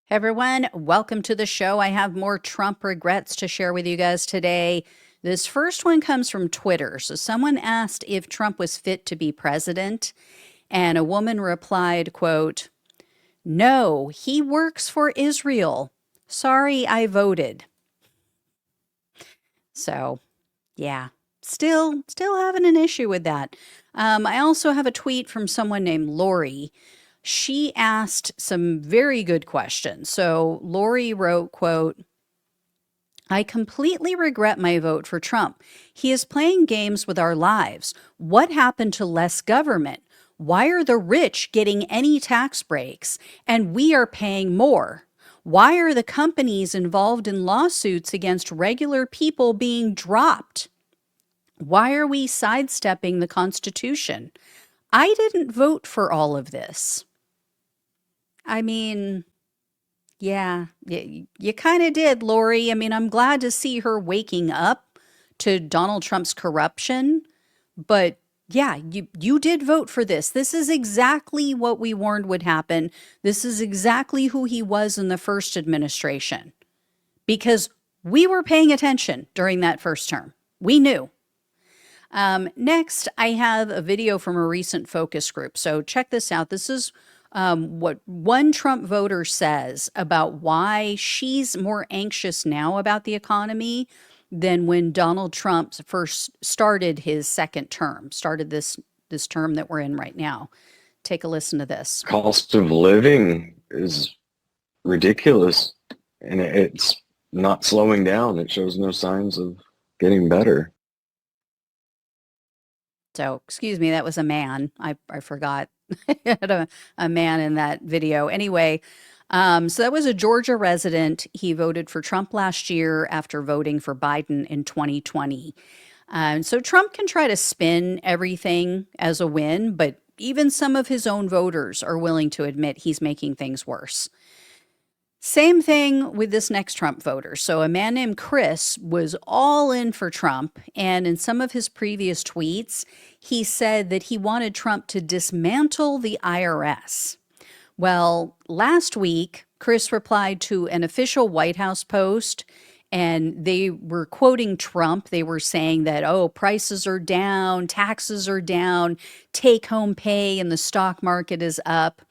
Hey everyone, welcome to the show. I have more Trump regrets to share with you guys today. This first one comes from Twitter. So someone asked if Trump was fit to be president, and a woman replied, quote, "No, he works for Israel. Sorry, I voted." So, yeah, still having an issue with that. I also have a tweet from someone named Lori. She asked some very good questions. So Lori wrote, quote, "I completely regret my vote for Trump. He is playing games with our lives. What happened to less government? Why are the rich getting any tax breaks and we are paying more? Why are the companies involved in lawsuits against regular people being dropped? Why are we sidestepping the Constitution? I didn't vote for all of this." I mean, yeah, you kind of did, Lori. I mean, I'm glad to see her waking up to Donald Trump's corruption, but yeah, you did vote for this. This is exactly what we warned would happen. This is exactly who he was in the first administration because we were paying attention during that first term. We knew. Next, I have a video from a recent focus group. So check this out. This is what one Trump voter says about why she's more anxious now about the economy than when Donald Trump first started his second term, started this term that we're in right now. Take a listen to this. Cost of living is ridiculous, and it's not slowing down. It shows no signs of getting better. So, excuse me, that was a man. I forgot I had a man in that video. Anyway, so that was a Georgia resident. He voted for Trump last year after voting for Biden in 2020. So Trump can try to spin everything as a win, but even some of his own voters are willing to admit he's making things worse. Same thing with this next Trump voter. So, a man named Chris was all in for Trump. And in some of his previous tweets, he said that he wanted Trump to dismantle the IRS. Well, last week, Chris replied to an official White House post, and they were quoting Trump. They were saying that, oh, prices are down, taxes are down, take home pay in the stock market is up.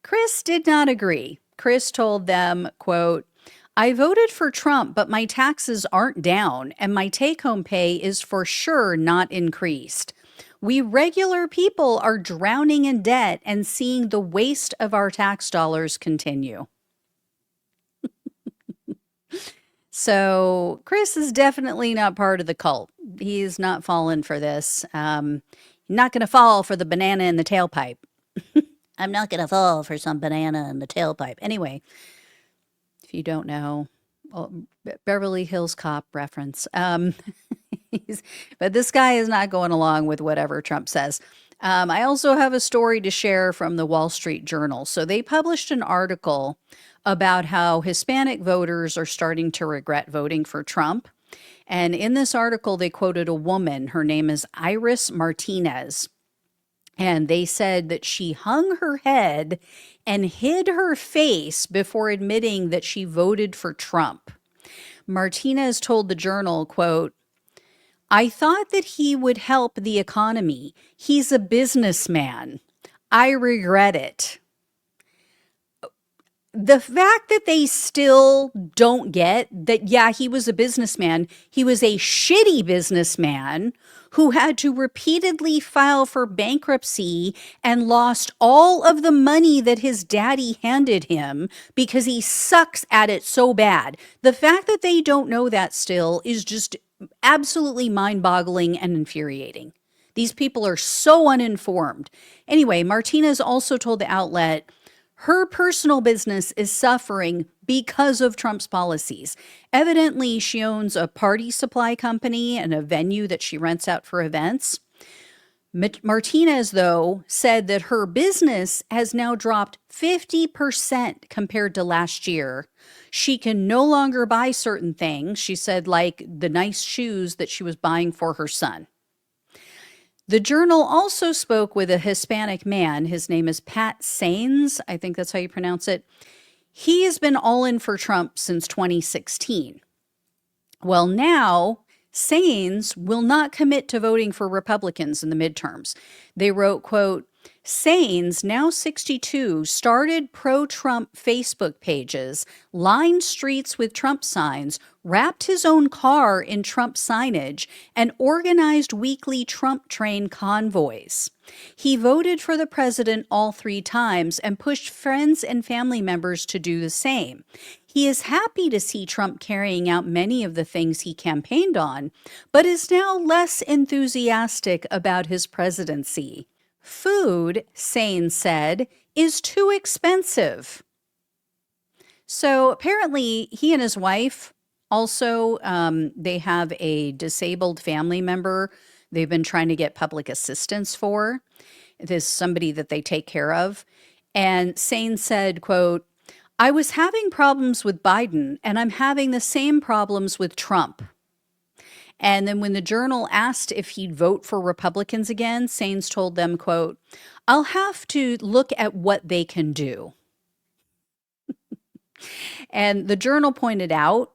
Chris did not agree. Chris told them, quote, "I voted for Trump, but my taxes aren't down and my take-home pay is for sure not increased. We regular people are drowning in debt and seeing the waste of our tax dollars continue." So Chris is definitely not part of the cult. He's not fallen for this. Not going to fall for the banana in the tailpipe. I'm not going to fall for some banana in the tailpipe. Anyway, if you don't know, well, Beverly Hills Cop reference. But this guy is not going along with whatever Trump says. I also have a story to share from the Wall Street Journal. So they published an article about how Hispanic voters are starting to regret voting for Trump. And in this article, they quoted a woman. Her name is Iris Martinez. And they said that she hung her head and hid her face before admitting that she voted for Trump. Martinez told the Journal, quote, "I thought that he would help the economy. He's a businessman. I regret it." The fact that they still don't get that, yeah, he was a businessman. He was a shitty businessman who had to repeatedly file for bankruptcy and lost all of the money that his daddy handed him because he sucks at it so bad. The fact that they don't know that still is just absolutely mind-boggling and infuriating. These people are so uninformed. Anyway, Martinez also told the outlet her personal business is suffering because of Trump's policies. Evidently, she owns a party supply company and a venue that she rents out for events. Martinez, though, said that her business has now dropped 50% compared to last year. She can no longer buy certain things, she said, like the nice shoes that she was buying for her son. The Journal also spoke with a Hispanic man. His name is Pat Saenz. I think that's how you pronounce it. He has been all in for Trump since 2016. Well, now Sains will not commit to voting for Republicans in the midterms. They wrote, quote, Sains, now 62, started pro-Trump Facebook pages, lined streets with Trump signs, wrapped his own car in Trump signage, and organized weekly Trump train convoys. He voted for the president all 3 times and pushed friends and family members to do the same. He is happy to see Trump carrying out many of the things he campaigned on, but is now less enthusiastic about his presidency. Food, Sain said, is too expensive. So apparently he and his wife also, they have a disabled family member they've been trying to get public assistance for. This is somebody that they take care of. And Sain said, quote, I was having problems with Biden, and I'm having the same problems with Trump. And then when the Journal asked if he'd vote for Republicans again, Sains told them, quote, I'll have to look at what they can do. And the Journal pointed out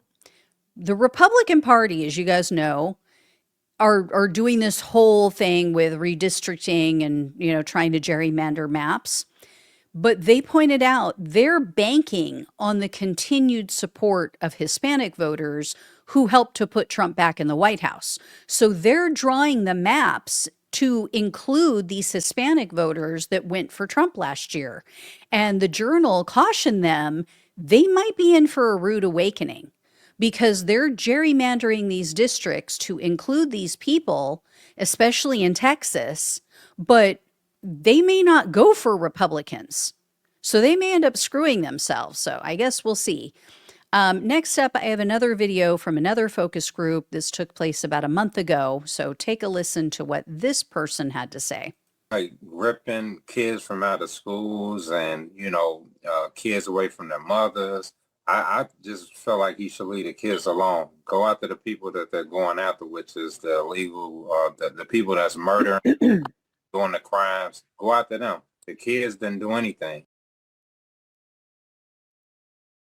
the Republican Party, as you guys know, are doing this whole thing with redistricting and, trying to gerrymander maps. But they pointed out they're banking on the continued support of Hispanic voters who helped to put Trump back in the White House. So they're drawing the maps to include these Hispanic voters that went for Trump last year. And the Journal cautioned them they might be in for a rude awakening because they're gerrymandering these districts to include these people, especially in Texas, but they may not go for Republicans. So they may end up screwing themselves. So I guess we'll see. Next up, I have another video from another focus group. This took place about a month ago. So take a listen to what this person had to say. Like ripping kids from out of schools and, kids away from their mothers. I just feel like he should leave the kids alone. Go after the people that they're going after, which is the illegal, the people that's murdering, doing the crimes. Go after them. The kids didn't do anything.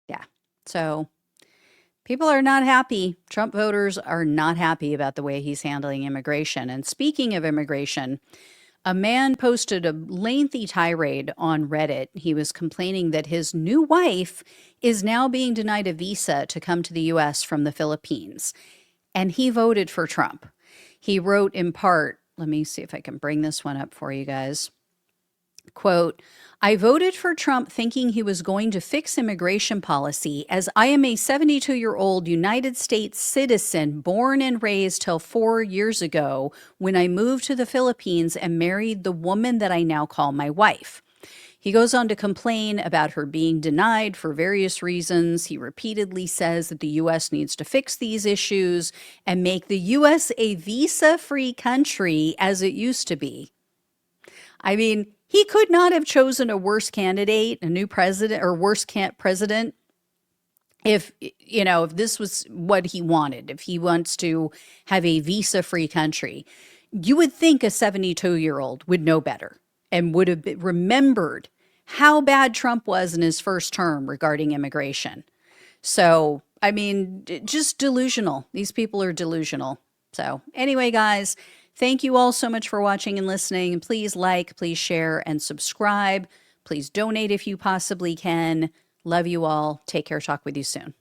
Yeah. So people are not happy. Trump voters are not happy about the way he's handling immigration. And speaking of immigration, a man posted a lengthy tirade on Reddit. He was complaining that his new wife is now being denied a visa to come to the U.S. from the Philippines. And he voted for Trump. He wrote in part, let me see if I can bring this one up for you guys. Quote, I voted for Trump thinking he was going to fix immigration policy as I am a 72-year-old United States citizen born and raised till 4 years ago when I moved to the Philippines and married the woman that I now call my wife. He goes on to complain about her being denied for various reasons. He repeatedly says that the U.S. needs to fix these issues and make the U.S. a visa-free country as it used to be. I mean, he could not have chosen a worse candidate, a new president, or worse president if this was what he wanted, if he wants to have a visa-free country. You would think a 72-year-old would know better and would have remembered how bad Trump was in his first term regarding immigration. So, I mean, just delusional. These people are delusional. So anyway, guys, thank you all so much for watching and listening. Please like, please share, and subscribe. Please donate if you possibly can. Love you all. Take care. Talk with you soon.